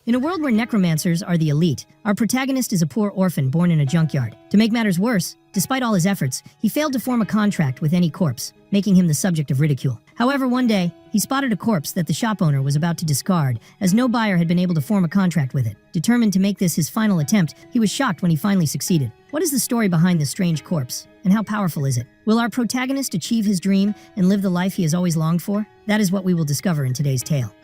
In a world where necromancers are the elite, our protagonist is a poor orphan born in a junkyard. To make matters worse, despite all his efforts, he failed to form a contract with any corpse, making him the subject of ridicule. However, one day, he spotted a corpse that the shop owner was about to discard, as no buyer had been able to form a contract with it. Determined to make this his final attempt, he was shocked when he finally succeeded. What is the story behind this strange corpse, and how powerful is it? Will our protagonist achieve his dream and live the life he has always longed for? That is what we will discover in today's tale.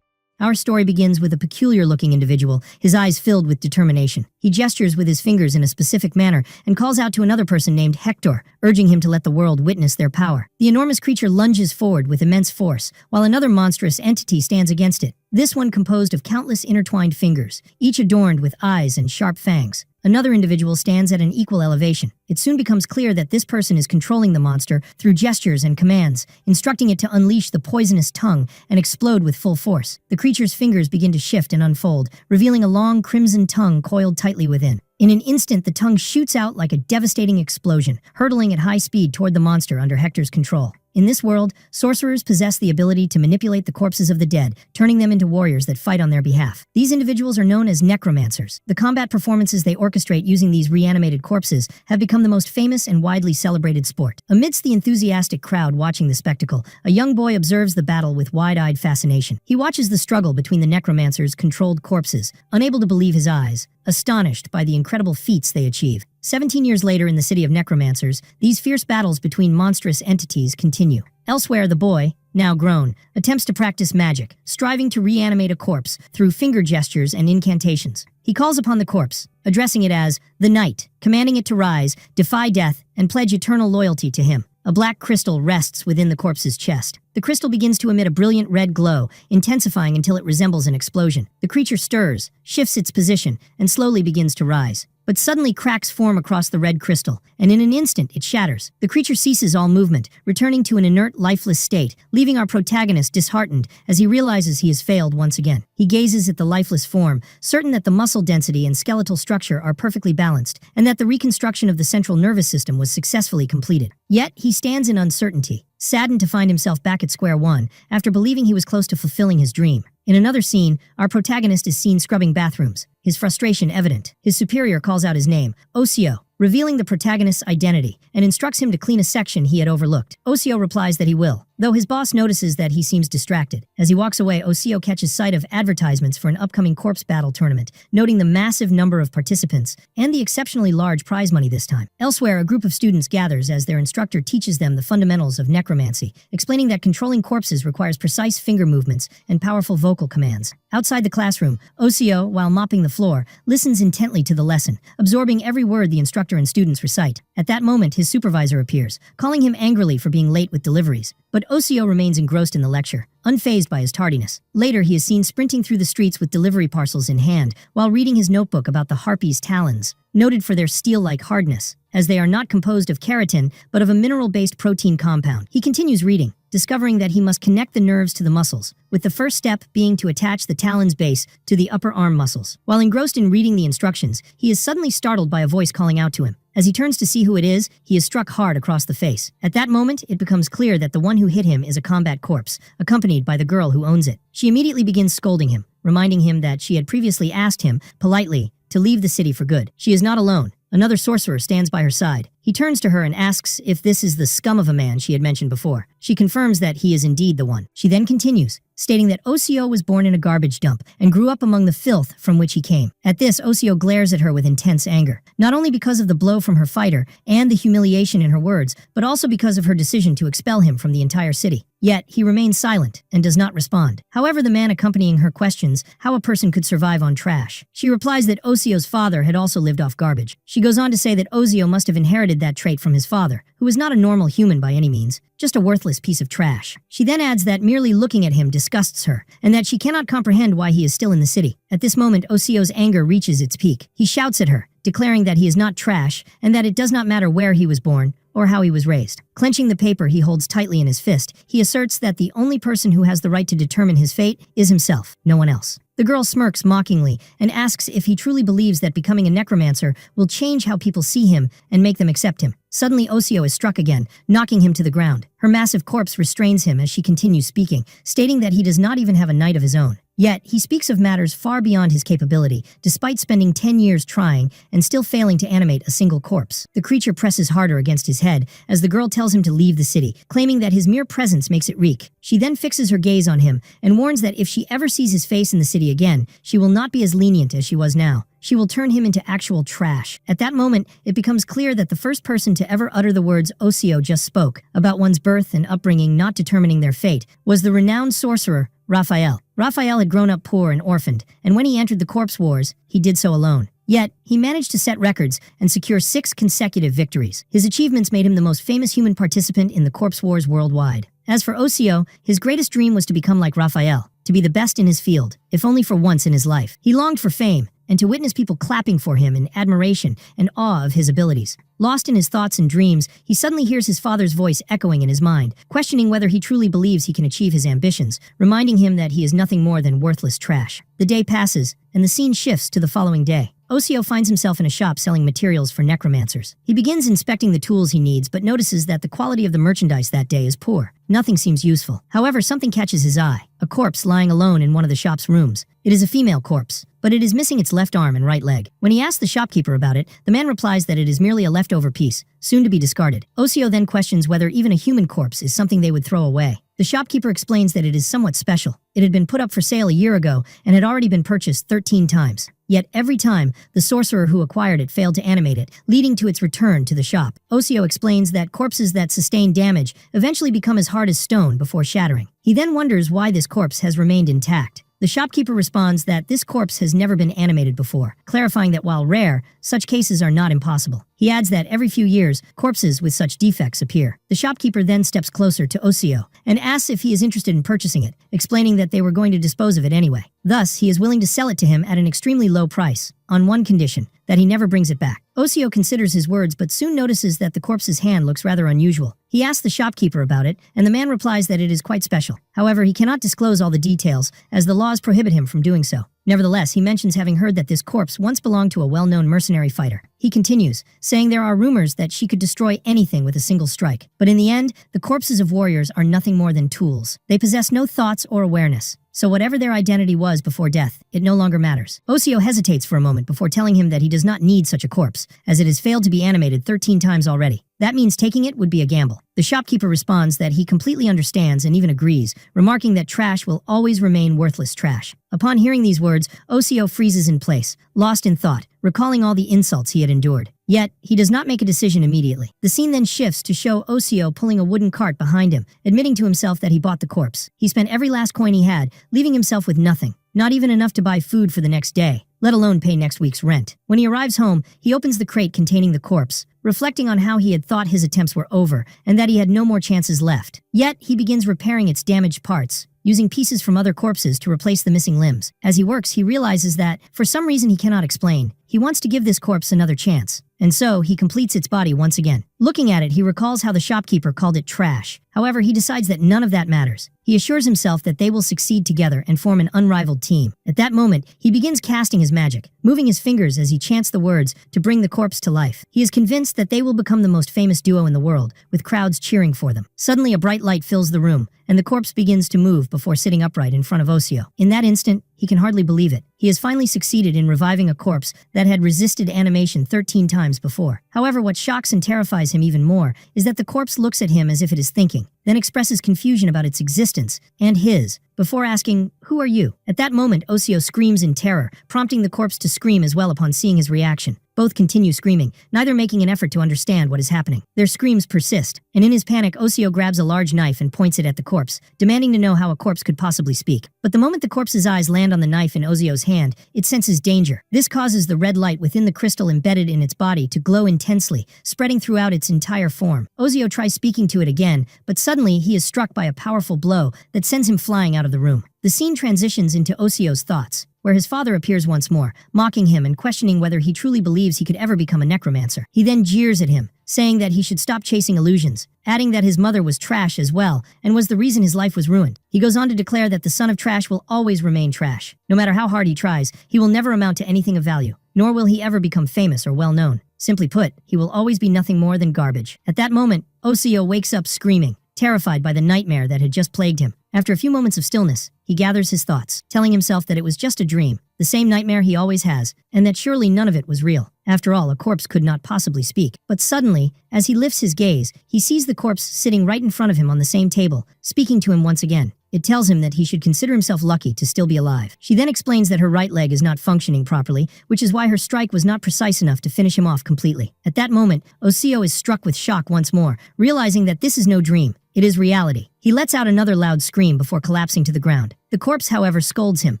Our story begins with a peculiar-looking individual, his eyes filled with determination. He gestures with his fingers in a specific manner and calls out to another person named Hector, urging him to let the world witness their power. The enormous creature lunges forward with immense force, while another monstrous entity stands against it, this one composed of countless intertwined fingers, each adorned with eyes and sharp fangs. Another individual stands at an equal elevation. It soon becomes clear that this person is controlling the monster through gestures and commands, instructing it to unleash the poisonous tongue and explode with full force. The creature's fingers begin to shift and unfold, revealing a long crimson tongue coiled tightly within. In an instant, the tongue shoots out like a devastating explosion, hurtling at high speed toward the monster under Hector's control. In this world, sorcerers possess the ability to manipulate the corpses of the dead, turning them into warriors that fight on their behalf. These individuals are known as necromancers. The combat performances they orchestrate using these reanimated corpses have become the most famous and widely celebrated sport. Amidst the enthusiastic crowd watching the spectacle, a young boy observes the battle with wide-eyed fascination. He watches the struggle between the necromancers' controlled corpses, unable to believe his eyes, astonished by the incredible feats they achieve. 17 years later in the city of necromancers, these fierce battles between monstrous entities continue. Elsewhere, the boy, now grown, attempts to practice magic, striving to reanimate a corpse through finger gestures and incantations. He calls upon the corpse, addressing it as the Knight, commanding it to rise, defy death, and pledge eternal loyalty to him. A black crystal rests within the corpse's chest. The crystal begins to emit a brilliant red glow, intensifying until it resembles an explosion. The creature stirs, shifts its position, and slowly begins to rise. But suddenly cracks form across the red crystal, and in an instant it shatters. The creature ceases all movement, returning to an inert, lifeless state, leaving our protagonist disheartened as he realizes he has failed once again. He gazes at the lifeless form, certain that the muscle density and skeletal structure are perfectly balanced, and that the reconstruction of the central nervous system was successfully completed. Yet, he stands in uncertainty, saddened to find himself back at square one after believing he was close to fulfilling his dream. In another scene, our protagonist is seen scrubbing bathrooms, his frustration evident. His superior calls out his name, Osio, revealing the protagonist's identity, and instructs him to clean a section he had overlooked. Osio replies that he will, though his boss notices that he seems distracted. As he walks away, Osio catches sight of advertisements for an upcoming corpse battle tournament, noting the massive number of participants and the exceptionally large prize money this time. Elsewhere, a group of students gathers as their instructor teaches them the fundamentals of necromancy, explaining that controlling corpses requires precise finger movements and powerful vocal commands. Outside the classroom, Osio, while mopping the floor, listens intently to the lesson, absorbing every word the instructor and students recite. At that moment, his supervisor appears, calling him angrily for being late with deliveries. But Osio remains engrossed in the lecture, unfazed by his tardiness. Later, he is seen sprinting through the streets with delivery parcels in hand, while reading his notebook about the harpy's talons, noted for their steel-like hardness, as they are not composed of keratin, but of a mineral-based protein compound. He continues reading, discovering that he must connect the nerves to the muscles, with the first step being to attach the talon's base to the upper arm muscles. While engrossed in reading the instructions, he is suddenly startled by a voice calling out to him. As he turns to see who it is, he is struck hard across the face. At that moment, it becomes clear that the one who hit him is a combat corpse, accompanied by the girl who owns it. She immediately begins scolding him, reminding him that she had previously asked him, politely, to leave the city for good. She is not alone. Another sorcerer stands by her side. He turns to her and asks if this is the scum of a man she had mentioned before. She confirms that he is indeed the one. She then continues, stating that Osio was born in a garbage dump and grew up among the filth from which he came. At this, Osio glares at her with intense anger, not only because of the blow from her fighter and the humiliation in her words, but also because of her decision to expel him from the entire city. Yet, he remains silent and does not respond. However, the man accompanying her questions how a person could survive on trash. She replies that Osio's father had also lived off garbage. She goes on to say that Osio must have inherited that trait from his father, who was not a normal human by any means, just a worthless piece of trash. She then adds that merely looking at him disgusts her, and that she cannot comprehend why he is still in the city. At this moment, Osio's anger reaches its peak. He shouts at her, declaring that he is not trash, and that it does not matter where he was born or how he was raised. Clenching the paper he holds tightly in his fist, he asserts that the only person who has the right to determine his fate is himself, no one else. The girl smirks mockingly and asks if he truly believes that becoming a necromancer will change how people see him and make them accept him. Suddenly, Osio is struck again, knocking him to the ground. Her massive corpse restrains him as she continues speaking, stating that he does not even have a knight of his own. Yet, he speaks of matters far beyond his capability, despite spending 10 years trying and still failing to animate a single corpse. The creature presses harder against his head as the girl tells him to leave the city, claiming that his mere presence makes it reek. She then fixes her gaze on him and warns that if she ever sees his face in the city again, she will not be as lenient as she was now. She will turn him into actual trash. At that moment, it becomes clear that the first person to ever utter the words Osio just spoke, about one's birth and upbringing not determining their fate, was the renowned sorcerer, Raphael. Raphael had grown up poor and orphaned, and when he entered the corpse wars, he did so alone. Yet, he managed to set records and secure 6 consecutive victories. His achievements made him the most famous human participant in the corpse wars worldwide. As for Osio, his greatest dream was to become like Raphael, to be the best in his field, if only for once in his life. He longed for fame, and to witness people clapping for him in admiration and awe of his abilities. Lost in his thoughts and dreams, he suddenly hears his father's voice echoing in his mind, questioning whether he truly believes he can achieve his ambitions, reminding him that he is nothing more than worthless trash. The day passes, and the scene shifts to the following day. Osio finds himself in a shop selling materials for necromancers. He begins inspecting the tools he needs, but notices that the quality of the merchandise that day is poor. Nothing seems useful. However, something catches his eye. A corpse lying alone in one of the shop's rooms. It is a female corpse, but it is missing its left arm and right leg. When he asks the shopkeeper about it, the man replies that it is merely a leftover piece, soon to be discarded. Osio then questions whether even a human corpse is something they would throw away. The shopkeeper explains that it is somewhat special. It had been put up for sale a year ago and had already been purchased 13 times. Yet every time, the sorcerer who acquired it failed to animate it, leading to its return to the shop. Osio explains that corpses that sustain damage eventually become as hard as stone before shattering. He then wonders why this corpse has remained intact. The shopkeeper responds that this corpse has never been animated before, clarifying that while rare, such cases are not impossible. He adds that every few years, corpses with such defects appear. The shopkeeper then steps closer to Osio and asks if he is interested in purchasing it, explaining that they were going to dispose of it anyway. Thus, he is willing to sell it to him at an extremely low price, on one condition, that he never brings it back. Osio considers his words but soon notices that the corpse's hand looks rather unusual. He asks the shopkeeper about it, and the man replies that it is quite special. However, he cannot disclose all the details, as the laws prohibit him from doing so. Nevertheless, he mentions having heard that this corpse once belonged to a well-known mercenary fighter. He continues, saying there are rumors that she could destroy anything with a single strike. But in the end, the corpses of warriors are nothing more than tools. They possess no thoughts or awareness. So whatever their identity was before death, it no longer matters. Osio hesitates for a moment before telling him that he does not need such a corpse, as it has failed to be animated 13 times already. That means taking it would be a gamble. The shopkeeper responds that he completely understands and even agrees, remarking that trash will always remain worthless trash. Upon hearing these words, Osio freezes in place, lost in thought, recalling all the insults he had endured. Yet, he does not make a decision immediately. The scene then shifts to show Osio pulling a wooden cart behind him, admitting to himself that he bought the corpse. He spent every last coin he had, leaving himself with nothing, not even enough to buy food for the next day, let alone pay next week's rent. When he arrives home, he opens the crate containing the corpse, reflecting on how he had thought his attempts were over and that he had no more chances left. Yet, he begins repairing its damaged parts, using pieces from other corpses to replace the missing limbs. As he works, he realizes that, for some reason he cannot explain, he wants to give this corpse another chance. And so, he completes its body once again. Looking at it, he recalls how the shopkeeper called it trash. However, he decides that none of that matters. He assures himself that they will succeed together and form an unrivaled team. At that moment, he begins casting his magic, moving his fingers as he chants the words to bring the corpse to life. He is convinced that they will become the most famous duo in the world, with crowds cheering for them. Suddenly, a bright light fills the room, and the corpse begins to move before sitting upright in front of Osio. In that instant, he can hardly believe it. He has finally succeeded in reviving a corpse that had resisted animation 13 times before. However, what shocks and terrifies him even more is that the corpse looks at him as if it is thinking, then expresses confusion about its existence and his, before asking, "Who are you?" At that moment, Osio screams in terror, prompting the corpse to scream as well upon seeing his reaction. Both continue screaming, neither making an effort to understand what is happening. Their screams persist, and in his panic, Osio grabs a large knife and points it at the corpse, demanding to know how a corpse could possibly speak. But the moment the corpse's eyes land on the knife in Osio's hand, it senses danger. This causes the red light within the crystal embedded in its body to glow intensely, spreading throughout its entire form. Osio tries speaking to it again, but suddenly he is struck by a powerful blow that sends him flying out of the room. The scene transitions into Osio's thoughts. where his father appears once more, mocking him and questioning whether he truly believes he could ever become a necromancer. He then jeers at him, saying that he should stop chasing illusions, adding that his mother was trash as well and was the reason his life was ruined. He goes on to declare that the son of trash will always remain trash. No matter how hard he tries, he will never amount to anything of value, nor will he ever become famous or well-known. Simply put, he will always be nothing more than garbage. At that moment, Osio wakes up screaming, terrified by the nightmare that had just plagued him. After a few moments of stillness, he gathers his thoughts, telling himself that it was just a dream, the same nightmare he always has, and that surely none of it was real. After all, a corpse could not possibly speak. But suddenly, as he lifts his gaze, he sees the corpse sitting right in front of him on the same table, speaking to him once again. It tells him that he should consider himself lucky to still be alive. She then explains that her right leg is not functioning properly, which is why her strike was not precise enough to finish him off completely. At that moment, Osio is struck with shock once more, realizing that this is no dream. It is reality. He lets out another loud scream before collapsing to the ground. The corpse, however, scolds him,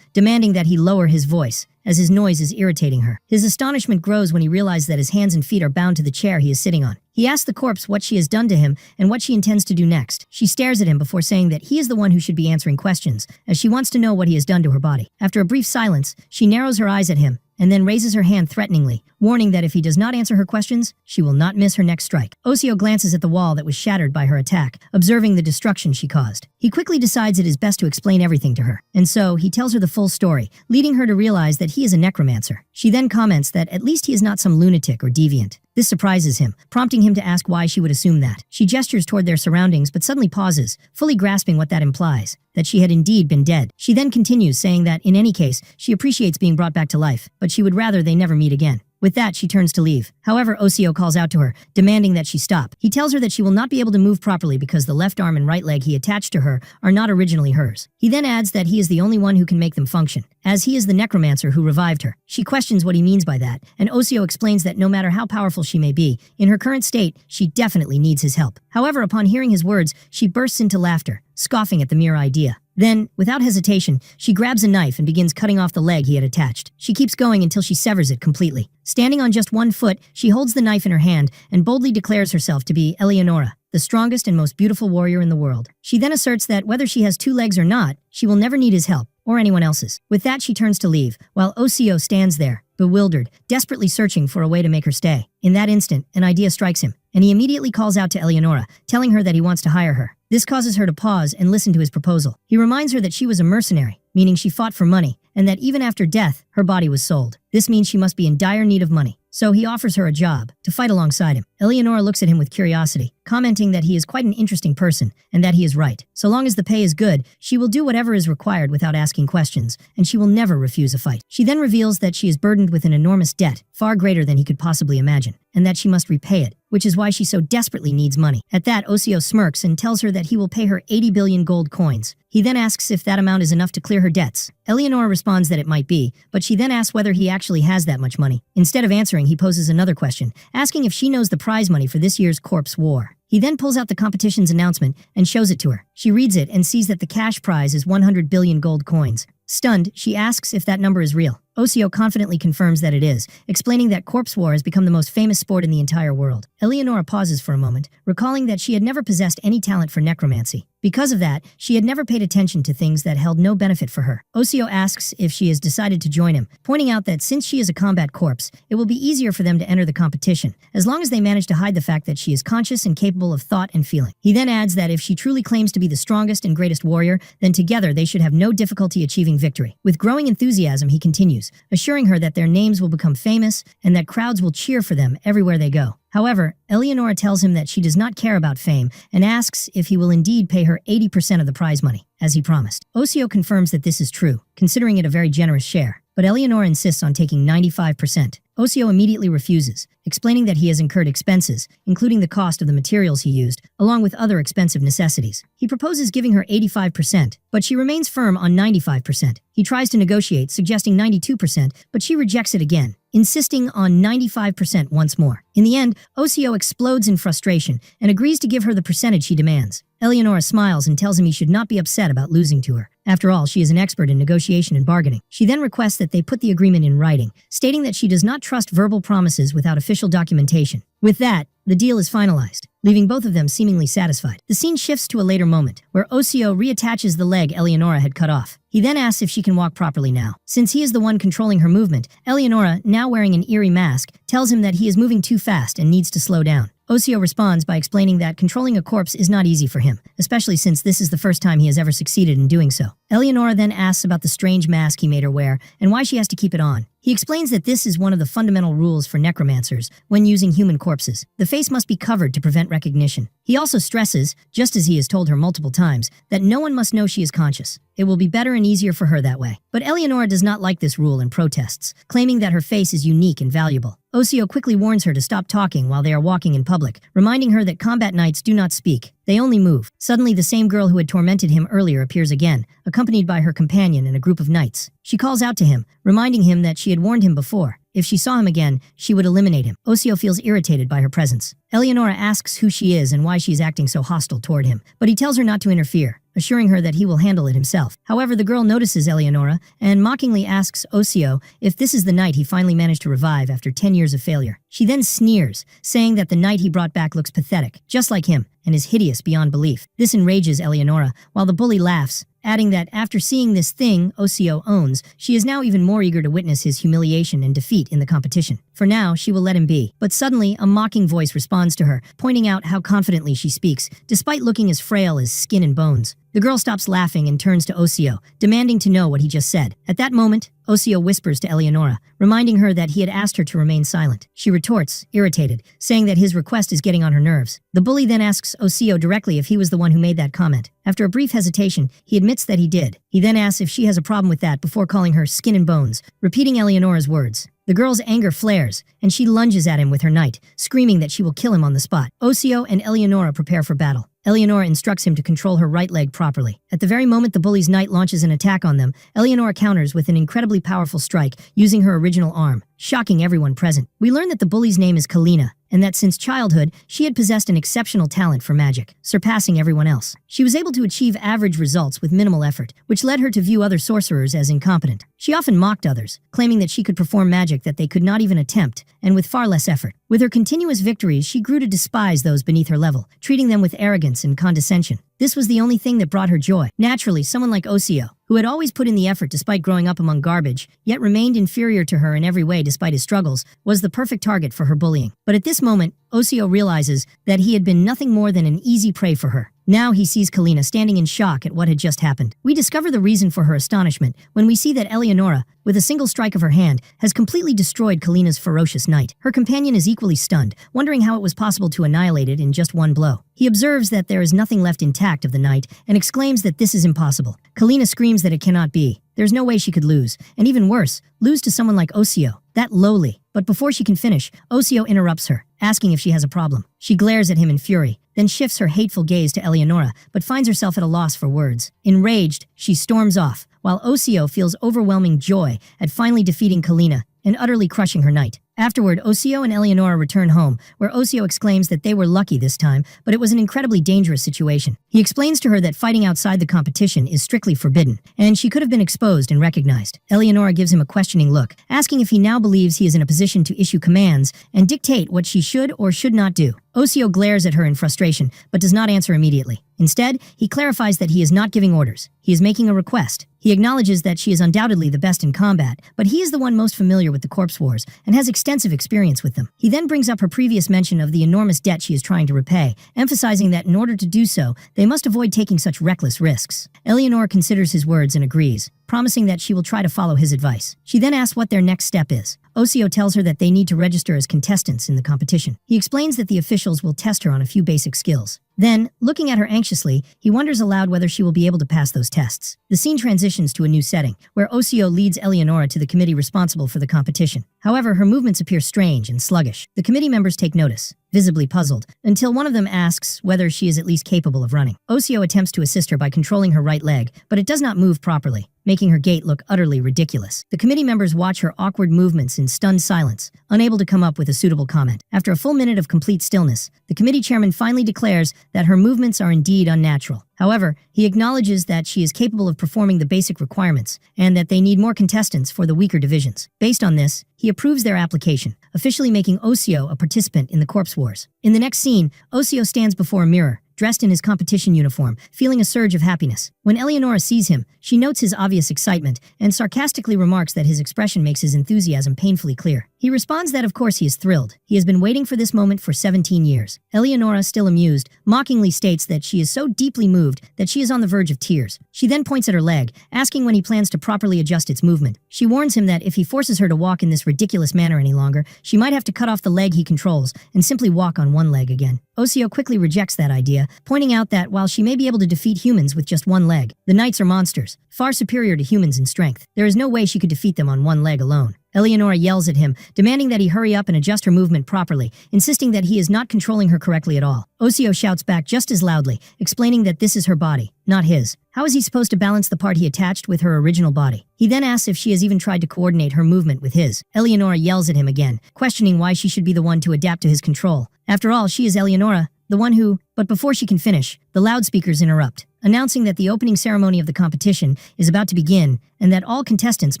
demanding that he lower his voice, as his noise is irritating her. His astonishment grows when he realizes that his hands and feet are bound to the chair he is sitting on. He asks the corpse what she has done to him and what she intends to do next. She stares at him before saying that he is the one who should be answering questions, as she wants to know what he has done to her body. After a brief silence, she narrows her eyes at him and then raises her hand threateningly, warning that if he does not answer her questions, she will not miss her next strike. Osio glances at the wall that was shattered by her attack, observing the destruction she caused. He quickly decides it is best to explain everything to her, and so he tells her the full story, leading her to realize that he is a necromancer. She then comments that at least he is not some lunatic or deviant. This surprises him, prompting him to ask why she would assume that. She gestures toward their surroundings but suddenly pauses, fully grasping what that implies, that she had indeed been dead. She then continues, saying that, in any case, she appreciates being brought back to life, but she would rather they never meet again. With that, she turns to leave. However, Osio calls out to her, demanding that she stop. He tells her that she will not be able to move properly because the left arm and right leg he attached to her are not originally hers. He then adds that he is the only one who can make them function, as he is the necromancer who revived her. She questions what he means by that, and Osio explains that no matter how powerful she may be, in her current state, she definitely needs his help. However, upon hearing his words, she bursts into laughter, scoffing at the mere idea. Then, without hesitation, she grabs a knife and begins cutting off the leg he had attached. She keeps going until she severs it completely. Standing on just one foot, she holds the knife in her hand and boldly declares herself to be Eleonora, the strongest and most beautiful warrior in the world. She then asserts that whether she has 2 legs or not, she will never need his help, or anyone else's. With that, she turns to leave, while Osio stands there, bewildered, desperately searching for a way to make her stay. In that instant, an idea strikes him, and he immediately calls out to Eleonora, telling her that he wants to hire her. This causes her to pause and listen to his proposal. He reminds her that she was a mercenary, meaning she fought for money, and that even after death, her body was sold. This means she must be in dire need of money. So he offers her a job, to fight alongside him. Eleonora looks at him with curiosity, commenting that he is quite an interesting person, and that he is right. So long as the pay is good, she will do whatever is required without asking questions, and she will never refuse a fight. She then reveals that she is burdened with an enormous debt, far greater than he could possibly imagine, and that she must repay it, which is why she so desperately needs money. At that, Osio smirks and tells her that he will pay her 80 billion gold coins. He then asks if that amount is enough to clear her debts. Eleonora responds that it might be, but she then asks whether he actually has that much money. Instead of answering, he poses another question, asking if she knows the prize money for this year's corpse war. He then pulls out the competition's announcement and shows it to her. She reads it and sees that the cash prize is 100 billion gold coins. Stunned, she asks if that number is real. Osio confidently confirms that it is, explaining that corpse war has become the most famous sport in the entire world. Eleonora pauses for a moment, recalling that she had never possessed any talent for necromancy. Because of that, she had never paid attention to things that held no benefit for her. Osio asks if she has decided to join him, pointing out that since she is a combat corpse, it will be easier for them to enter the competition, as long as they manage to hide the fact that she is conscious and capable of thought and feeling. He then adds that if she truly claims to be the strongest and greatest warrior, then together they should have no difficulty achieving victory. With growing enthusiasm, he continues, assuring her that their names will become famous and that crowds will cheer for them everywhere they go. However, Eleonora tells him that she does not care about fame and asks if he will indeed pay her 80% of the prize money, as he promised. Osio confirms that this is true, considering it a very generous share, but Eleonora insists on taking 95%. Osio immediately refuses, explaining that he has incurred expenses, including the cost of the materials he used, along with other expensive necessities. He proposes giving her 85%, but she remains firm on 95%. He tries to negotiate, suggesting 92%, but she rejects it again, insisting on 95% once more. In the end, Osio explodes in frustration and agrees to give her the percentage he demands. Eleonora smiles and tells him he should not be upset about losing to her. After all, she is an expert in negotiation and bargaining. She then requests that they put the agreement in writing, stating that she does not trust verbal promises without official documentation. With that, the deal is finalized, leaving both of them seemingly satisfied. The scene shifts to a later moment, where Osio reattaches the leg Eleonora had cut off. He then asks if she can walk properly now. Since he is the one controlling her movement, Eleonora, now wearing an eerie mask, tells him that he is moving too fast and needs to slow down. Osio responds by explaining that controlling a corpse is not easy for him, especially since this is the first time he has ever succeeded in doing so. Eleonora then asks about the strange mask he made her wear and why she has to keep it on. He explains that this is one of the fundamental rules for necromancers when using human corpses. The face must be covered to prevent recognition. He also stresses, just as he has told her multiple times, that no one must know she is conscious. It will be better and easier for her that way. But Eleonora does not like this rule and protests, claiming that her face is unique and valuable. Osio quickly warns her to stop talking while they are walking in public, reminding her that combat knights do not speak. They only move. Suddenly, the same girl who had tormented him earlier appears again, accompanied by her companion and a group of knights. She calls out to him, reminding him that she had warned him before. If she saw him again, she would eliminate him. Osio feels irritated by her presence. Eleonora asks who she is and why she is acting so hostile toward him, but he tells her not to interfere, assuring her that he will handle it himself. However, the girl notices Eleonora and mockingly asks Osio if this is the knight he finally managed to revive after 10 years of failure. She then sneers, saying that the knight he brought back looks pathetic, just like him, and is hideous beyond belief. This enrages Eleonora, while the bully laughs, adding that after seeing this thing Osio owns, she is now even more eager to witness his humiliation and defeat in the competition. For now, she will let him be. But suddenly, a mocking voice responds to her, pointing out how confidently she speaks, despite looking as frail as skin and bones. The girl stops laughing and turns to Osio, demanding to know what he just said. At that moment, Osio whispers to Eleonora, reminding her that he had asked her to remain silent. She retorts, irritated, saying that his request is getting on her nerves. The bully then asks Osio directly if he was the one who made that comment. After a brief hesitation, he admits that he did. He then asks if she has a problem with that before calling her skin and bones, repeating Eleonora's words. The girl's anger flares, and she lunges at him with her knight, screaming that she will kill him on the spot. Osio and Eleonora prepare for battle. Eleonora instructs him to control her right leg properly. At the very moment the bully's knight launches an attack on them, Eleonora counters with an incredibly powerful strike using her original arm, shocking everyone present. We learn that the bully's name is Kalina, and that since childhood, she had possessed an exceptional talent for magic, surpassing everyone else. She was able to achieve average results with minimal effort, which led her to view other sorcerers as incompetent. She often mocked others, claiming that she could perform magic that they could not even attempt, and with far less effort. With her continuous victories, she grew to despise those beneath her level, treating them with arrogance and condescension. This was the only thing that brought her joy. Naturally, someone like Osio, who had always put in the effort despite growing up among garbage, yet remained inferior to her in every way despite his struggles, was the perfect target for her bullying. But at this moment, Osio realizes that he had been nothing more than an easy prey for her. Now he sees Kalina standing in shock at what had just happened. We discover the reason for her astonishment when we see that Eleonora, with a single strike of her hand, has completely destroyed Kalina's ferocious knight. Her companion is equally stunned, wondering how it was possible to annihilate it in just one blow. He observes that there is nothing left intact of the knight and exclaims that this is impossible. Kalina screams that it cannot be. There's no way she could lose, and even worse, lose to someone like Osio, that lowly. But before she can finish, Osio interrupts her, asking if she has a problem. She glares at him in fury, then shifts her hateful gaze to Eleonora, but finds herself at a loss for words. Enraged, she storms off, while Osio feels overwhelming joy at finally defeating Kalina and utterly crushing her knight. Afterward, Osio and Eleonora return home, where Osio exclaims that they were lucky this time, but it was an incredibly dangerous situation. He explains to her that fighting outside the competition is strictly forbidden, and she could have been exposed and recognized. Eleonora gives him a questioning look, asking if he now believes he is in a position to issue commands and dictate what she should or should not do. Osio glares at her in frustration, but does not answer immediately. Instead, he clarifies that he is not giving orders. He is making a request. He acknowledges that she is undoubtedly the best in combat, but he is the one most familiar with the corpse wars and has extensive experience with them. He then brings up her previous mention of the enormous debt she is trying to repay, emphasizing that in order to do so, they must avoid taking such reckless risks. Eleonora considers his words and agrees, promising that she will try to follow his advice. She then asks what their next step is. Osio tells her that they need to register as contestants in the competition. He explains that the officials will test her on a few basic skills. Then, looking at her anxiously, he wonders aloud whether she will be able to pass those tests. The scene transitions to a new setting, where Osio leads Eleonora to the committee responsible for the competition. However, her movements appear strange and sluggish. The committee members take notice, visibly puzzled, until one of them asks whether she is at least capable of running. Osio attempts to assist her by controlling her right leg, but it does not move properly, making her gait look utterly ridiculous. The committee members watch her awkward movements in stunned silence, unable to come up with a suitable comment. After a full minute of complete stillness, the committee chairman finally declares that her movements are indeed unnatural. However, he acknowledges that she is capable of performing the basic requirements, and that they need more contestants for the weaker divisions. Based on this, he approves their application, officially making Osio a participant in the corpse wars. In the next scene, Osio stands before a mirror, dressed in his competition uniform, feeling a surge of happiness. When Eleonora sees him, she notes his obvious excitement and sarcastically remarks that his expression makes his enthusiasm painfully clear. He responds that of course he is thrilled. He has been waiting for this moment for 17 years. Eleonora, still amused, mockingly states that she is so deeply moved that she is on the verge of tears. She then points at her leg, asking when he plans to properly adjust its movement. She warns him that if he forces her to walk in this ridiculous manner any longer, she might have to cut off the leg he controls and simply walk on one leg again. Osio quickly rejects that idea, pointing out that while she may be able to defeat humans with just one leg, the knights are monsters, far superior to humans in strength. There is no way she could defeat them on one leg alone. Eleonora yells at him, demanding that he hurry up and adjust her movement properly, insisting that he is not controlling her correctly at all. Osio shouts back just as loudly, explaining that this is her body, not his. How is he supposed to balance the part he attached with her original body? He then asks if she has even tried to coordinate her movement with his. Eleonora yells at him again, questioning why she should be the one to adapt to his control. After all, she is Eleonora, the one who... But before she can finish, the loudspeakers interrupt, announcing that the opening ceremony of the competition is about to begin and that all contestants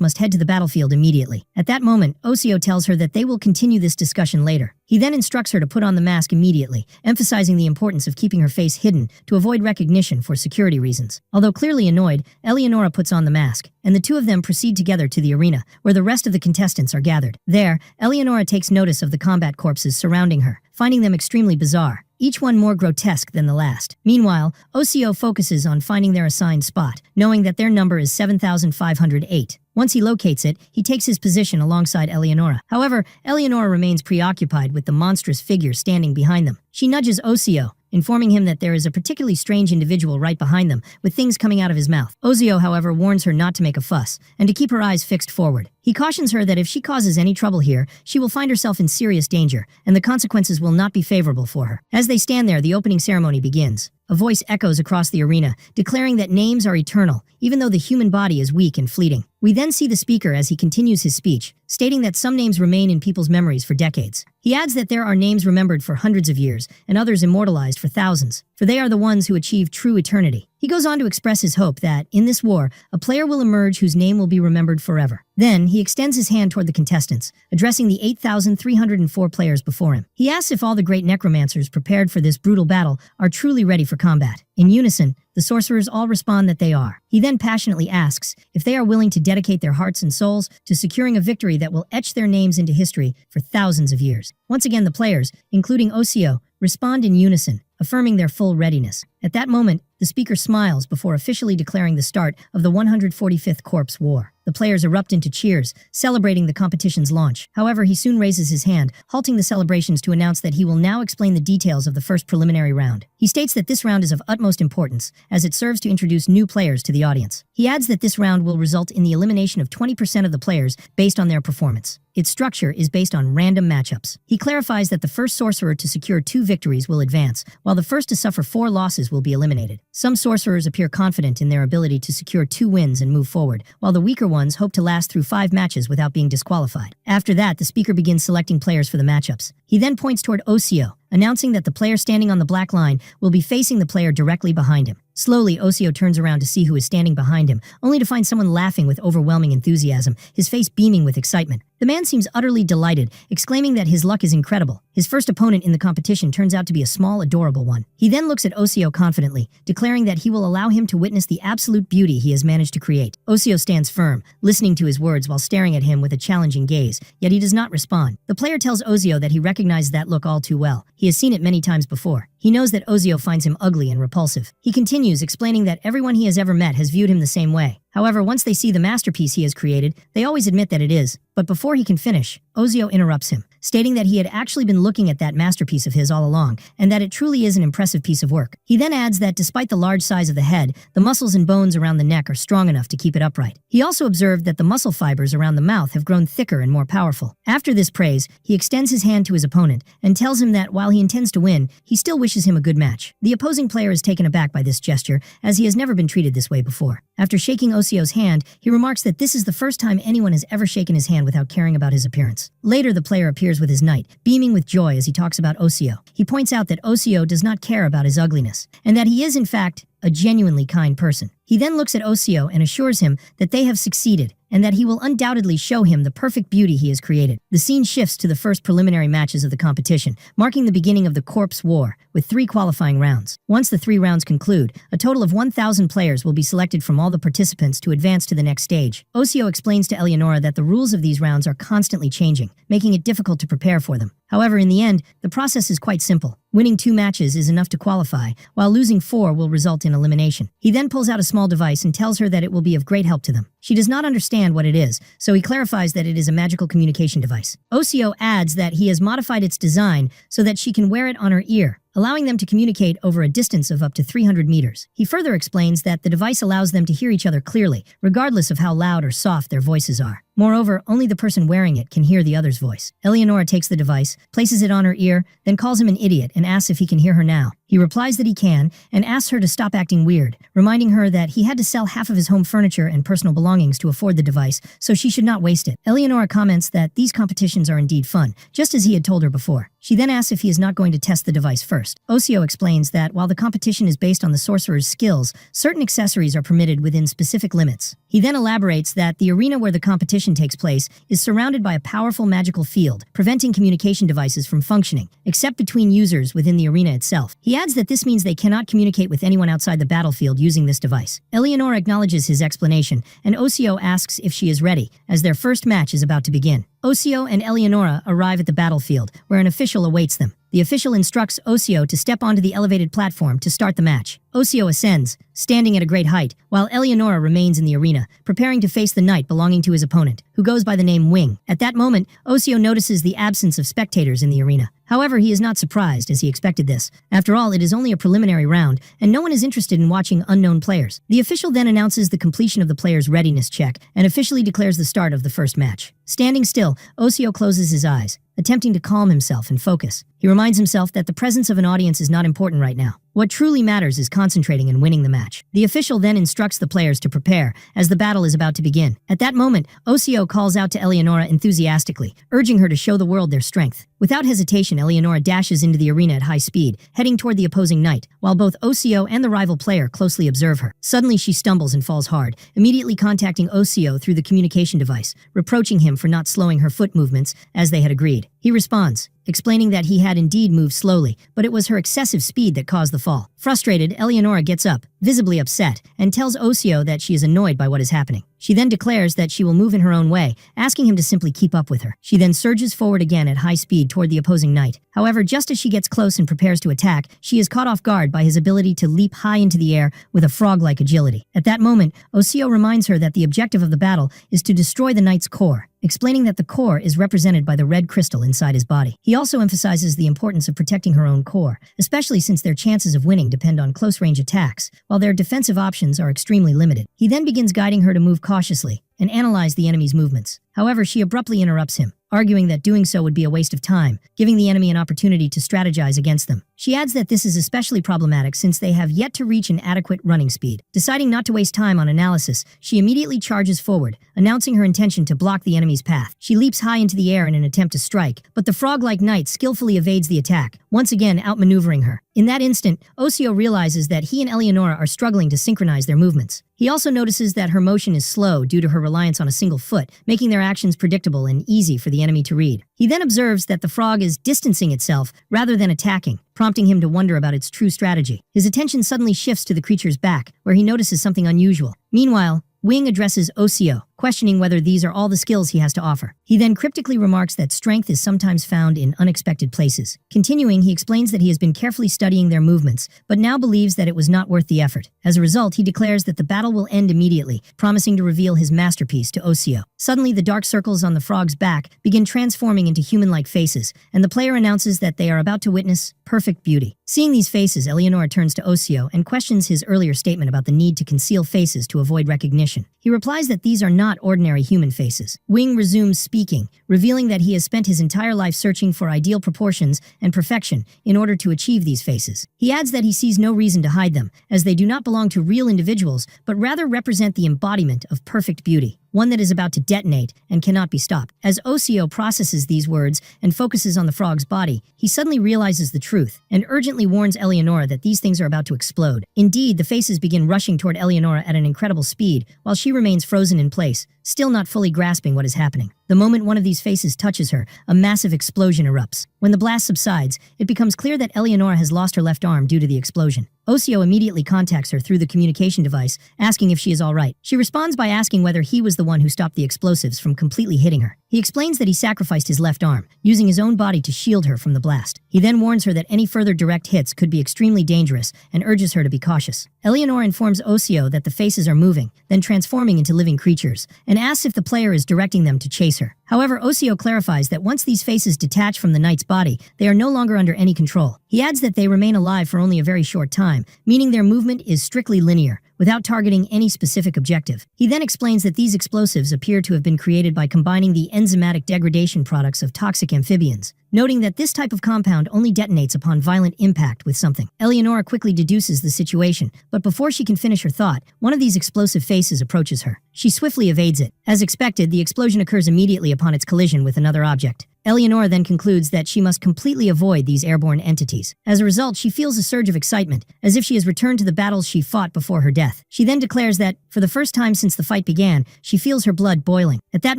must head to the battlefield immediately. At that moment, Osio tells her that they will continue this discussion later. He then instructs her to put on the mask immediately, emphasizing the importance of keeping her face hidden to avoid recognition for security reasons. Although clearly annoyed, Eleonora puts on the mask, and the two of them proceed together to the arena, where the rest of the contestants are gathered. There, Eleonora takes notice of the combat corpses surrounding her, finding them extremely bizarre, each one more grotesque than the last. Meanwhile, Osio focuses on finding their assigned spot, knowing that their number is 7,508. Once he locates it, he takes his position alongside Eleonora. However, Eleonora remains preoccupied with the monstrous figure standing behind them. She nudges Osio, informing him that there is a particularly strange individual right behind them, with things coming out of his mouth. Osio, however, warns her not to make a fuss, and to keep her eyes fixed forward. He cautions her that if she causes any trouble here, she will find herself in serious danger, and the consequences will not be favorable for her. As they stand there, the opening ceremony begins. A voice echoes across the arena, declaring that names are eternal, even though the human body is weak and fleeting. We then see the speaker as he continues his speech, stating that some names remain in people's memories for decades. He adds that there are names remembered for hundreds of years, and others immortalized for thousands, for they are the ones who achieve true eternity. He goes on to express his hope that, in this war, a player will emerge whose name will be remembered forever. Then, he extends his hand toward the contestants, addressing the 8,304 players before him. He asks if all the great necromancers prepared for this brutal battle are truly ready for combat. In unison, the sorcerers all respond that they are. He then passionately asks if they are willing to dedicate their hearts and souls to securing a victory that will etch their names into history for thousands of years. Once again, the players, including Osio, respond in unison, affirming their full readiness. At that moment, the speaker smiles before officially declaring the start of the 145th Corps War. The players erupt into cheers, celebrating the competition's launch. However, he soon raises his hand, halting the celebrations to announce that he will now explain the details of the first preliminary round. He states that this round is of utmost importance, as it serves to introduce new players to the audience. He adds that this round will result in the elimination of 20% of the players based on their performance. Its structure is based on random matchups. He clarifies that the first sorcerer to secure 2 victories will advance, while the first to suffer 4 losses will be eliminated. Some sorcerers appear confident in their ability to secure 2 wins and move forward, while the weaker ones hope to last through 5 matches without being disqualified. After that, the speaker begins selecting players for the matchups. He then points toward Osio, announcing that the player standing on the black line will be facing the player directly behind him. Slowly, Osio turns around to see who is standing behind him, only to find someone laughing with overwhelming enthusiasm, his face beaming with excitement. The man seems utterly delighted, exclaiming that his luck is incredible. His first opponent in the competition turns out to be a small, adorable one. He then looks at Osio confidently, declaring that he will allow him to witness the absolute beauty he has managed to create. Osio stands firm, listening to his words while staring at him with a challenging gaze, yet he does not respond. The player tells Osio that he recognizes that look all too well. He has seen it many times before. He knows that Osio finds him ugly and repulsive. He continues, explaining that everyone he has ever met has viewed him the same way. However, once they see the masterpiece he has created, they always admit that it is. But before he can finish, Osio interrupts him, stating that he had actually been looking at that masterpiece of his all along, and that it truly is an impressive piece of work. He then adds that despite the large size of the head, the muscles and bones around the neck are strong enough to keep it upright. He also observed that the muscle fibers around the mouth have grown thicker and more powerful. After this praise, he extends his hand to his opponent and tells him that while he intends to win, he still wishes him a good match. The opposing player is taken aback by this gesture, as he has never been treated this way before. After shaking Osio's hand, he remarks that this is the first time anyone has ever shaken his hand without caring about his appearance. Later, the player appears with his knight, beaming with joy as he talks about Osio. He points out that Osio does not care about his ugliness, and that he is, in fact, a genuinely kind person. He then looks at Osio and assures him that they have succeeded, and that he will undoubtedly show him the perfect beauty he has created. The scene shifts to the first preliminary matches of the competition, marking the beginning of the Corpse War, with 3 qualifying rounds. Once the 3 rounds conclude, a total of 1,000 players will be selected from all the participants to advance to the next stage. Osio explains to Eleonora that the rules of these rounds are constantly changing, making it difficult to prepare for them. However, in the end, the process is quite simple. Winning 2 matches is enough to qualify, while losing 4 will result in elimination. He then pulls out a small device and tells her that it will be of great help to them. She does not understand what it is, so he clarifies that it is a magical communication device. Osio adds that he has modified its design so that she can wear it on her ear, allowing them to communicate over a distance of up to 300 meters. He further explains that the device allows them to hear each other clearly, regardless of how loud or soft their voices are. Moreover, only the person wearing it can hear the other's voice. Eleonora takes the device, places it on her ear, then calls him an idiot and asks if he can hear her now. He replies that he can, and asks her to stop acting weird, reminding her that he had to sell half of his home furniture and personal belongings to afford the device, so she should not waste it. Eleonora comments that these competitions are indeed fun, just as he had told her before. She then asks if he is not going to test the device first. Osio explains that while the competition is based on the sorcerer's skills, certain accessories are permitted within specific limits. He then elaborates that the arena where the competition takes place is surrounded by a powerful magical field, preventing communication devices from functioning, except between users within the arena itself. He adds that this means they cannot communicate with anyone outside the battlefield using this device. Eleonora acknowledges his explanation, and Osio asks if she is ready, as their first match is about to begin. Osio and Eleonora arrive at the battlefield, where an official awaits them. The official instructs Osio to step onto the elevated platform to start the match. Osio ascends, standing at a great height, while Eleonora remains in the arena, preparing to face the knight belonging to his opponent, who goes by the name Wing. At that moment, Osio notices the absence of spectators in the arena. However, he is not surprised, as he expected this. After all, it is only a preliminary round, and no one is interested in watching unknown players. The official then announces the completion of the player's readiness check, and officially declares the start of the first match. Standing still, Osio closes his eyes, attempting to calm himself and focus. He reminds himself that the presence of an audience is not important right now. What truly matters is concentrating and winning the match. The official then instructs the players to prepare, as the battle is about to begin. At that moment, Osio calls out to Eleonora enthusiastically, urging her to show the world their strength. Without hesitation, Eleonora dashes into the arena at high speed, heading toward the opposing knight, while both Osio and the rival player closely observe her. Suddenly, she stumbles and falls hard, immediately contacting Osio through the communication device, reproaching him for not slowing her foot movements, as they had agreed. He responds, explaining that he had indeed moved slowly, but it was her excessive speed that caused the fall. Frustrated, Eleonora gets up, visibly upset, and tells Osio that she is annoyed by what is happening. She then declares that she will move in her own way, asking him to simply keep up with her. She then surges forward again at high speed toward the opposing knight. However, just as she gets close and prepares to attack, she is caught off guard by his ability to leap high into the air with a frog-like agility. At that moment, Osio reminds her that the objective of the battle is to destroy the knight's core, explaining that the core is represented by the red crystal inside his body. He also emphasizes the importance of protecting her own core, especially since their chances of winning depend on close-range attacks, while their defensive options are extremely limited. He then begins guiding her to move cautiously and analyze the enemy's movements. However, she abruptly interrupts him, arguing that doing so would be a waste of time, giving the enemy an opportunity to strategize against them. She adds that this is especially problematic since they have yet to reach an adequate running speed. Deciding not to waste time on analysis, she immediately charges forward, announcing her intention to block the enemy's path. She leaps high into the air in an attempt to strike, but the frog-like knight skillfully evades the attack, once again outmaneuvering her. In that instant, Osio realizes that he and Eleonora are struggling to synchronize their movements. He also notices that her motion is slow due to her reliance on a single foot, making their actions predictable and easy for the enemy to read. He then observes that the frog is distancing itself rather than attacking, prompting him to wonder about its true strategy. His attention suddenly shifts to the creature's back, where he notices something unusual. Meanwhile, Wing addresses Osio, questioning whether these are all the skills he has to offer. He then cryptically remarks that strength is sometimes found in unexpected places. Continuing, he explains that he has been carefully studying their movements, but now believes that it was not worth the effort. As a result, he declares that the battle will end immediately, promising to reveal his masterpiece to Osio. Suddenly, the dark circles on the frog's back begin transforming into human-like faces, and the player announces that they are about to witness perfect beauty. Seeing these faces, Eleonora turns to Osio and questions his earlier statement about the need to conceal faces to avoid recognition. He replies that these are not ordinary human faces. Wing resumes speaking, revealing that he has spent his entire life searching for ideal proportions and perfection in order to achieve these faces. He adds that he sees no reason to hide them, as they do not belong to real individuals, but rather represent the embodiment of perfect beauty. one that is about to detonate and cannot be stopped. As Osio processes these words and focuses on the frog's body, he suddenly realizes the truth and urgently warns Eleonora that these things are about to explode. Indeed, the faces begin rushing toward Eleonora at an incredible speed, while she remains frozen in place, still not fully grasping what is happening. The moment one of these faces touches her, a massive explosion erupts. When the blast subsides, it becomes clear that Eleonora has lost her left arm due to the explosion. Osio immediately contacts her through the communication device, asking if she is all right. She responds by asking whether he was the one who stopped the explosives from completely hitting her. He explains that he sacrificed his left arm, using his own body to shield her from the blast. He then warns her that any further direct hits could be extremely dangerous and urges her to be cautious. Eleonora informs Osio that the faces are moving, then transforming into living creatures, and asks if the player is directing them to chase her. However, Osio clarifies that once these faces detach from the knight's body, they are no longer under any control. He adds that they remain alive for only a very short time, meaning their movement is strictly linear, without targeting any specific objective. He then explains that these explosives appear to have been created by combining the enzymatic degradation products of toxic amphibians, noting that this type of compound only detonates upon violent impact with something. Eleonora quickly deduces the situation, but before she can finish her thought, one of these explosive faces approaches her. She swiftly evades it. As expected, the explosion occurs immediately upon its collision with another object. Eleonora then concludes that she must completely avoid these airborne entities. As a result, she feels a surge of excitement, as if she has returned to the battles she fought before her death. She then declares that, for the first time since the fight began, she feels her blood boiling. At that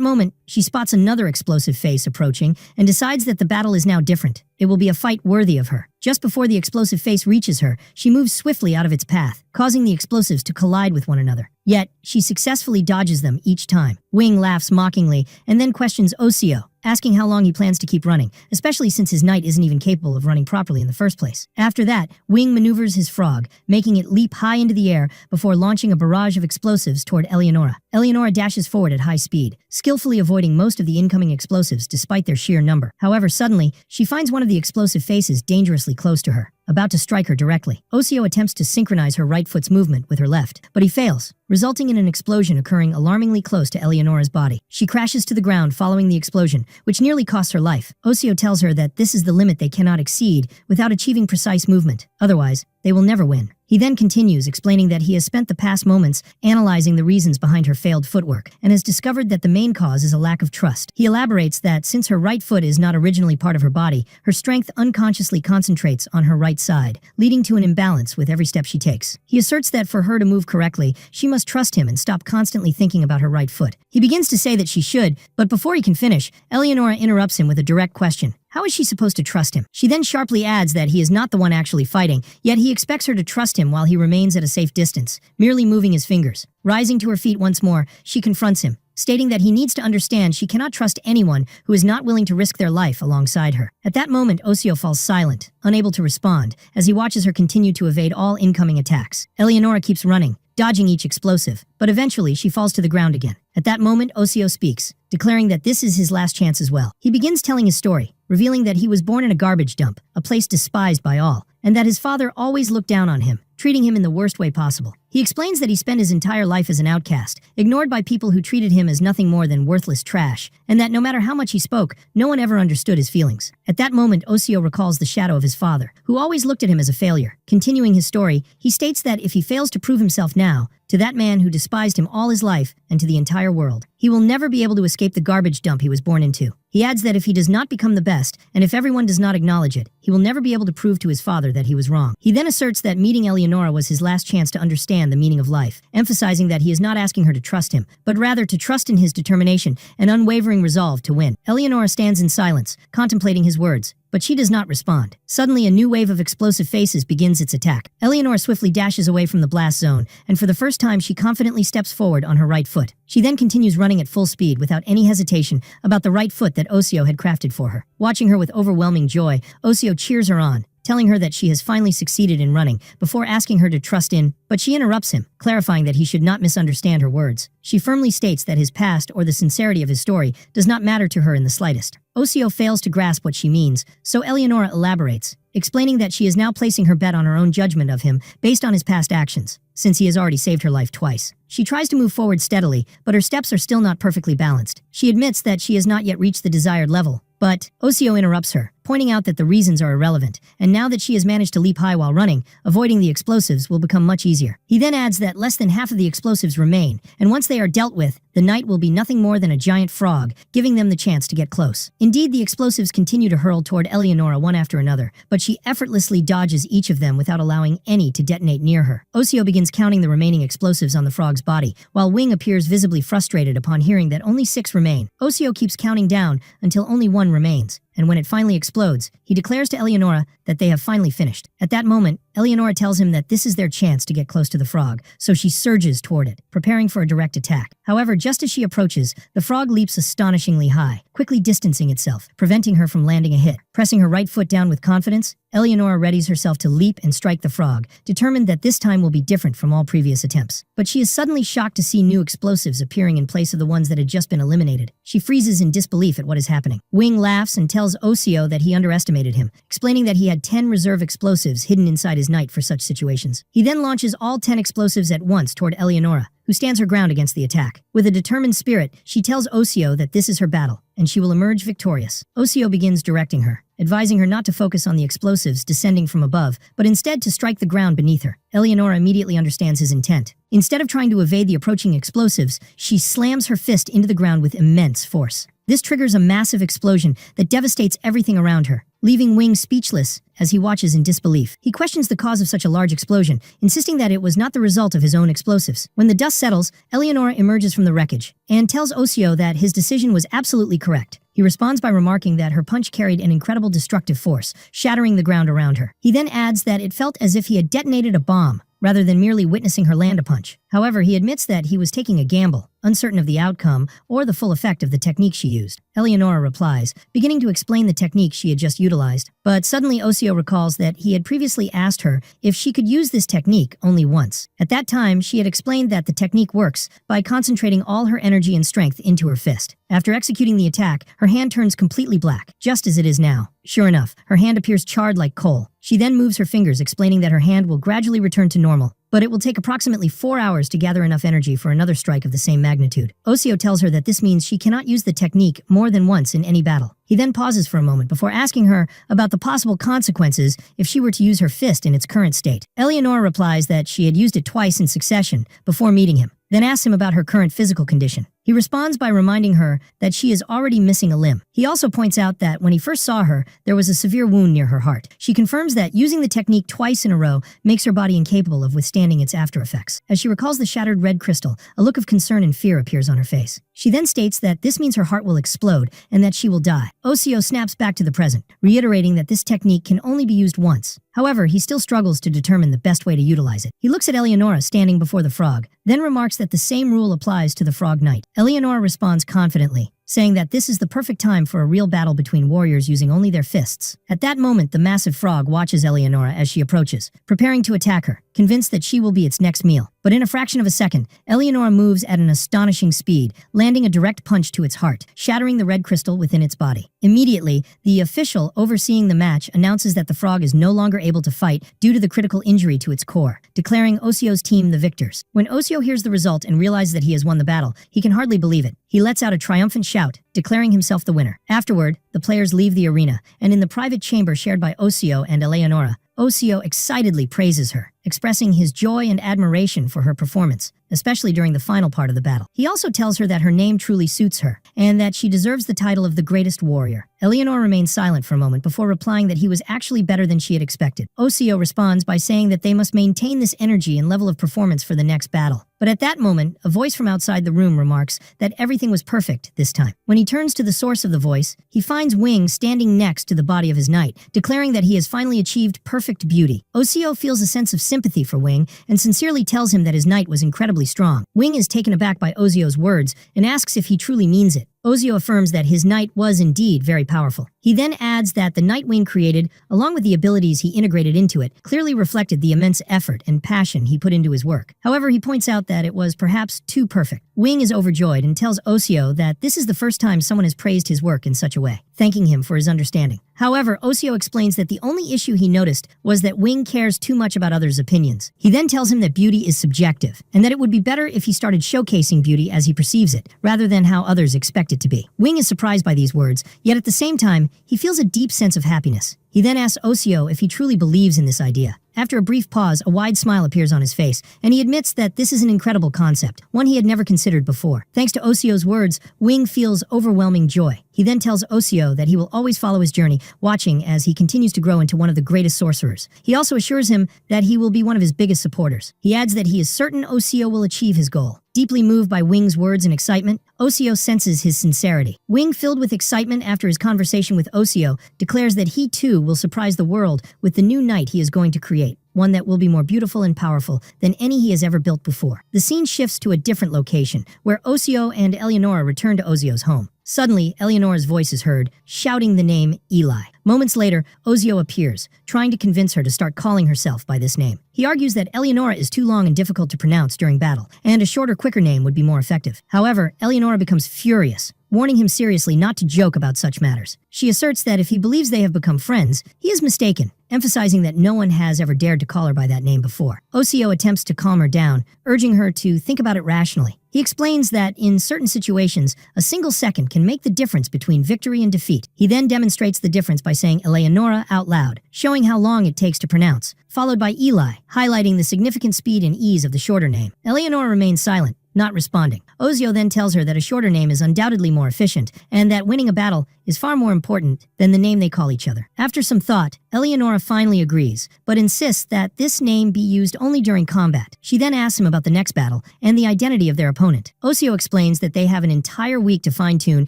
moment, she spots another explosive face approaching and decides that the battle is now different. It will be a fight worthy of her. Just before the explosive face reaches her, she moves swiftly out of its path, causing the explosives to collide with one another. Yet, she successfully dodges them each time. Wing laughs mockingly and then questions Osio, asking how long he plans to keep running, especially since his knight isn't even capable of running properly in the first place. After that, Wing maneuvers his frog, making it leap high into the air before launching a barrage of explosives toward Eleonora. Eleonora dashes forward at high speed, skillfully avoiding most of the incoming explosives despite their sheer number. However, suddenly, she finds one of the explosive faces dangerously close to her, about to strike her directly. Osio attempts to synchronize her right foot's movement with her left, but he fails, resulting in an explosion occurring alarmingly close to Eleonora's body. She crashes to the ground following the explosion, which nearly costs her life. Osio tells her that this is the limit they cannot exceed without achieving precise movement. Otherwise, they will never win. He then continues, explaining that he has spent the past moments analyzing the reasons behind her failed footwork and has discovered that the main cause is a lack of trust. He elaborates that since her right foot is not originally part of her body, her strength unconsciously concentrates on her right side, leading to an imbalance with every step she takes. He asserts that for her to move correctly, she must trust him and stop constantly thinking about her right foot. He begins to say that she should, but before he can finish, Eleonora interrupts him with a direct question. How is she supposed to trust him? She then sharply adds that he is not the one actually fighting, yet he expects her to trust him while he remains at a safe distance, merely moving his fingers. Rising to her feet once more, she confronts him, stating that he needs to understand she cannot trust anyone who is not willing to risk their life alongside her. At that moment, Osio falls silent, unable to respond, as he watches her continue to evade all incoming attacks. Eleonora keeps running, dodging each explosive, but eventually she falls to the ground again. At that moment, Osio speaks, declaring that this is his last chance as well. He begins telling his story, revealing that he was born in a garbage dump, a place despised by all, and that his father always looked down on him, treating him in the worst way possible. He explains that he spent his entire life as an outcast, ignored by people who treated him as nothing more than worthless trash, and that no matter how much he spoke, no one ever understood his feelings. At that moment, Osio recalls the shadow of his father, who always looked at him as a failure. Continuing his story, he states that if he fails to prove himself now, to that man who despised him all his life and to the entire world, he will never be able to escape the garbage dump he was born into. He adds that if he does not become the best, and if everyone does not acknowledge it, he will never be able to prove to his father that he was wrong. He then asserts that meeting Eleonora was his last chance to understand the meaning of life, emphasizing that he is not asking her to trust him, but rather to trust in his determination and unwavering resolve to win. Eleonora stands in silence, contemplating his words, but she does not respond. Suddenly, a new wave of explosive faces begins its attack. Eleonora swiftly dashes away from the blast zone, and for the first time she confidently steps forward on her right foot. She then continues running at full speed without any hesitation about the right foot that Osio had crafted for her. Watching her with overwhelming joy, Osio cheers her on, telling her that she has finally succeeded in running, before asking her to trust in, but she interrupts him, clarifying that he should not misunderstand her words. She firmly states that his past or the sincerity of his story does not matter to her in the slightest. Osio fails to grasp what she means, so Eleonora elaborates, explaining that she is now placing her bet on her own judgment of him based on his past actions, since he has already saved her life twice. She tries to move forward steadily, but her steps are still not perfectly balanced. She admits that she has not yet reached the desired level, but Osio interrupts her, pointing out that the reasons are irrelevant, and now that she has managed to leap high while running, avoiding the explosives will become much easier. He then adds that less than half of the explosives remain, and once they are dealt with, the knight will be nothing more than a giant frog, giving them the chance to get close. Indeed, the explosives continue to hurl toward Eleonora one after another, but she effortlessly dodges each of them without allowing any to detonate near her. Osio begins counting the remaining explosives on the frog's body, while Wing appears visibly frustrated upon hearing that only 6 remain. Osio keeps counting down until only 1 remains, and when it finally explodes, he declares to Eleonora that they have finally finished. At that moment, Eleonora tells him that this is their chance to get close to the frog, so she surges toward it, preparing for a direct attack. However, just as she approaches, the frog leaps astonishingly high, quickly distancing itself, preventing her from landing a hit. Pressing her right foot down with confidence, Eleonora readies herself to leap and strike the frog, determined that this time will be different from all previous attempts. But she is suddenly shocked to see new explosives appearing in place of the ones that had just been eliminated. She freezes in disbelief at what is happening. Wing laughs and tells Osio that he underestimated him, explaining that he had 10 reserve explosives hidden inside his knight for such situations. He then launches all 10 explosives at once toward Eleonora, who stands her ground against the attack. With a determined spirit, she tells Osio that this is her battle, and she will emerge victorious. Osio begins directing her, advising her not to focus on the explosives descending from above, but instead to strike the ground beneath her. Eleonora immediately understands his intent. Instead of trying to evade the approaching explosives, she slams her fist into the ground with immense force. This triggers a massive explosion that devastates everything around her, leaving Wing speechless as he watches in disbelief. He questions the cause of such a large explosion, insisting that it was not the result of his own explosives. When the dust settles, Eleonora emerges from the wreckage and tells Osio that his decision was absolutely correct. He responds by remarking that her punch carried an incredible destructive force, shattering the ground around her. He then adds that it felt as if he had detonated a bomb, rather than merely witnessing her land a punch. However, he admits that he was taking a gamble, uncertain of the outcome or the full effect of the technique she used. Eleonora replies, beginning to explain the technique she had just utilized, but suddenly Osio recalls that he had previously asked her if she could use this technique only once. At that time, she had explained that the technique works by concentrating all her energy and strength into her fist. After executing the attack, her hand turns completely black, just as it is now. Sure enough, her hand appears charred like coal. She then moves her fingers, explaining that her hand will gradually return to normal, but it will take approximately 4 hours to gather enough energy for another strike of the same magnitude. Osio tells her that this means she cannot use the technique more than once in any battle. He then pauses for a moment before asking her about the possible consequences if she were to use her fist in its current state. Eleonora replies that she had used it twice in succession before meeting him, then asks him about her current physical condition. He responds by reminding her that she is already missing a limb. He also points out that when he first saw her, there was a severe wound near her heart. She confirms that using the technique twice in a row makes her body incapable of withstanding its after effects. As she recalls the shattered red crystal, a look of concern and fear appears on her face. She then states that this means her heart will explode and that she will die. Osio snaps back to the present, reiterating that this technique can only be used once. However, he still struggles to determine the best way to utilize it. He looks at Eleonora standing before the frog, then remarks that the same rule applies to the frog knight. Eleonora responds confidently, saying that this is the perfect time for a real battle between warriors using only their fists. At that moment, the massive frog watches Eleonora as she approaches, preparing to attack her, convinced that she will be its next meal. But in a fraction of a second, Eleonora moves at an astonishing speed, landing a direct punch to its heart, shattering the red crystal within its body. Immediately, the official overseeing the match announces that the frog is no longer able to fight due to the critical injury to its core, declaring Osio's team the victors. When Osio hears the result and realizes that he has won the battle, he can hardly believe it. He lets out a triumphant shout, declaring himself the winner. Afterward, the players leave the arena, and in the private chamber shared by Osio and Eleonora, Osio excitedly praises her, expressing his joy and admiration for her performance, especially during the final part of the battle. He also tells her that her name truly suits her, and that she deserves the title of the greatest warrior. Eleonora remains silent for a moment before replying that he was actually better than she had expected. Osio responds by saying that they must maintain this energy and level of performance for the next battle. But at that moment, a voice from outside the room remarks that everything was perfect this time. When he turns to the source of the voice, he finds Wing standing next to the body of his knight, declaring that he has finally achieved perfect beauty. Osio feels a sense of sympathy for Wing and sincerely tells him that his knight was incredibly strong. Wing is taken aback by Osio's words and asks if he truly means it. Osio affirms that his knight was indeed very powerful. He then adds that the knight Wing created, along with the abilities he integrated into it, clearly reflected the immense effort and passion he put into his work. However, he points out that it was perhaps too perfect. Wing is overjoyed and tells Osio that this is the first time someone has praised his work in such a way, thanking him for his understanding. However, Osio explains that the only issue he noticed was that Wing cares too much about others' opinions. He then tells him that beauty is subjective, and that it would be better if he started showcasing beauty as he perceives it, rather than how others expect it to be. Wing is surprised by these words, yet at the same time, he feels a deep sense of happiness. He then asks Osio if he truly believes in this idea. After a brief pause, a wide smile appears on his face, and he admits that this is an incredible concept, one he had never considered before. Thanks to Osio's words, Wing feels overwhelming joy. He then tells Osio that he will always follow his journey, watching as he continues to grow into one of the greatest sorcerers. He also assures him that he will be one of his biggest supporters. He adds that he is certain Osio will achieve his goal. Deeply moved by Wing's words and excitement, Osio senses his sincerity. Wing, filled with excitement after his conversation with Osio, declares that he too will surprise the world with the new knight he is going to create, one that will be more beautiful and powerful than any he has ever built before. The scene shifts to a different location, where Osio and Eleonora return to Osio's home. Suddenly, Eleonora's voice is heard, shouting the name Eli. Moments later, Osio appears, trying to convince her to start calling herself by this name. He argues that Eleonora is too long and difficult to pronounce during battle, and a shorter, quicker name would be more effective. However, Eleonora becomes furious, warning him seriously not to joke about such matters. She asserts that if he believes they have become friends, he is mistaken, emphasizing that no one has ever dared to call her by that name before. Osio attempts to calm her down, urging her to think about it rationally. He explains that in certain situations, a single second can make the difference between victory and defeat. He then demonstrates the difference by saying Eleonora out loud, showing how long it takes to pronounce, followed by Eli, highlighting the significant speed and ease of the shorter name. Eleonora remains silent, not responding. Osio then tells her that a shorter name is undoubtedly more efficient, and that winning a battle is far more important than the name they call each other. After some thought, Eleonora finally agrees, but insists that this name be used only during combat. She then asks him about the next battle and the identity of their opponent. Osio explains that they have an entire week to fine-tune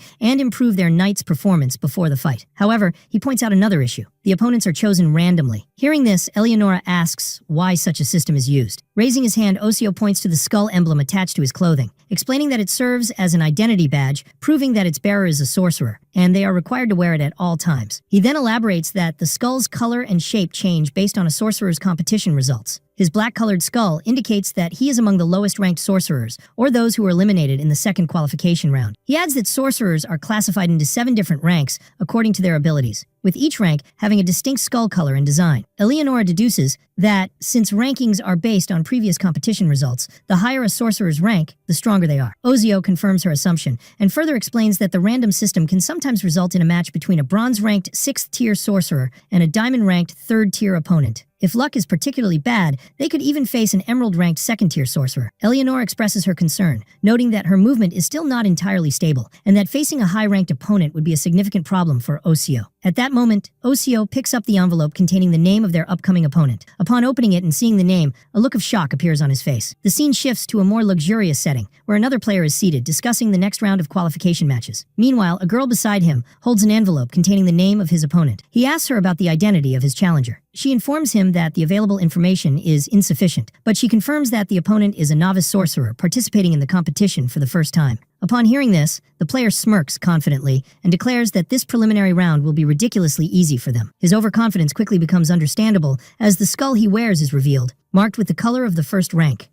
and improve their knight's performance before the fight. However, he points out another issue. The opponents are chosen randomly. Hearing this, Eleonora asks why such a system is used. Raising his hand, Osio points to the skull emblem attached to his clothing, explaining that it serves as an identity badge, proving that its bearer is a sorcerer, and they are required to wear it at all times. He then elaborates that the skull's color and shape change based on a sorcerer's competition results. His black-colored skull indicates that he is among the lowest-ranked sorcerers, or those who were eliminated in the second qualification round. He adds that sorcerers are classified into 7 different ranks according to their abilities, with each rank having a distinct skull color and design. Eleonora deduces that, since rankings are based on previous competition results, the higher a sorcerer's rank, the stronger they are. Osio confirms her assumption, and further explains that the random system can sometimes result in a match between a bronze-ranked 6th-tier sorcerer and a diamond-ranked 3rd-tier opponent. If luck is particularly bad, they could even face an emerald-ranked 2nd-tier sorcerer. Eleonora expresses her concern, noting that her movement is still not entirely stable, and that facing a high-ranked opponent would be a significant problem for Osio. At that moment, Osio picks up the envelope containing the name of their upcoming opponent. Upon opening it and seeing the name, a look of shock appears on his face. The scene shifts to a more luxurious setting, where another player is seated, discussing the next round of qualification matches. Meanwhile, a girl beside him holds an envelope containing the name of his opponent. He asks her about the identity of his challenger. She informs him that the available information is insufficient, but she confirms that the opponent is a novice sorcerer participating in the competition for the first time. Upon hearing this, the player smirks confidently and declares that this preliminary round will be ridiculously easy for them. His overconfidence quickly becomes understandable as the skull he wears is revealed, marked with the color of the first rank.